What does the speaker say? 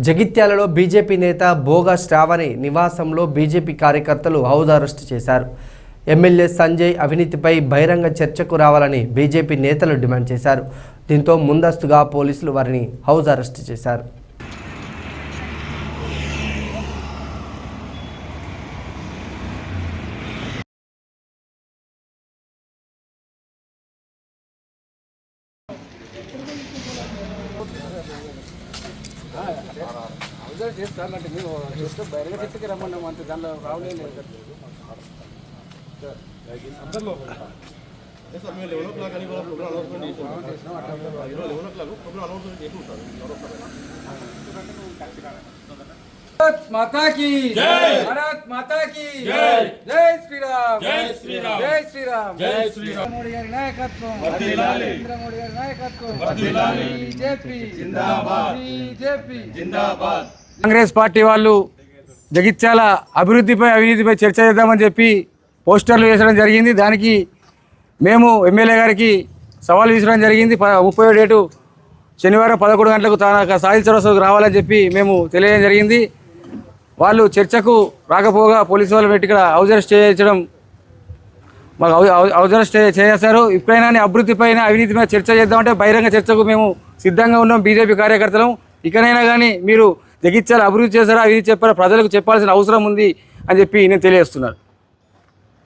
జగిత్యాలలో బీజేపీ నేత బోగా శ్రావణి నివాసంలో బీజేపీ కార్యకర్తలు హౌస్ అరెస్ట్ చేశారు. ఎమ్మెల్యే సంజయ్ అవినీతిపై బహిరంగ చర్చకు రావాలని బీజేపీ నేతలు డిమాండ్ చేశారు. దీంతో ముందస్తుగా పోలీసులు వారిని హౌస్ అరెస్ట్ చేశారు. చేస్తారంటే మీరు బయటగా చెట్టుకి రమ్మన్నాం అంతే, దానిలో రావలేదు. మాతా की जय, भारत माता की जय, जय श्री राम, जय श्री राम, जय श्री राम, जय श्री राम. మోడీ గారి నాయకత్వం వర్ధిల్లాలి, నరేంద్ర మోడీ గారి నాయకత్వం వర్ధిల్లాలి. బీజేపీ జిందాబాద్, బీజేపీ జిందాబాద్. కాంగ్రెస్ పార్టీ వాళ్ళు జగిత్యాల అభివృద్ధిపై అవినీతిపై చర్చ చేద్దామని చెప్పి పోస్టర్లు వేసడం జరిగింది. దానికి మేము ఎమ్మెల్యే గారికి సవాల్ విసరడం జరిగింది. 30వ డేటు శనివారం 11 గంటలకు సాహిల్ చౌరస్తాకు రావాలని చెప్పి మేము తెలియజేయడం జరిగింది. వాళ్ళు చర్చకు రాకపోగా పోలీసు వాళ్ళు పెట్టి ఇక్కడ హౌస్ అరెస్ట్ చేయించడం, మాకు హౌస్ అరెస్ట్ చేశారు. ఇప్పుడైనా అభివృద్ధిపైన అవినీతిపైన చర్చ చేద్దామంటే బహిరంగ చర్చకు మేము సిద్ధంగా ఉన్నాం. బీజేపీ కార్యకర్తలం ఇకనైనా కానీ మీరు జగిత్యాల అభివృద్ధి చేశారా, అవినీతి చెప్పారా, ప్రజలకు చెప్పాల్సిన అవసరం ఉంది అని చెప్పి నేను తెలియజేస్తున్నాను.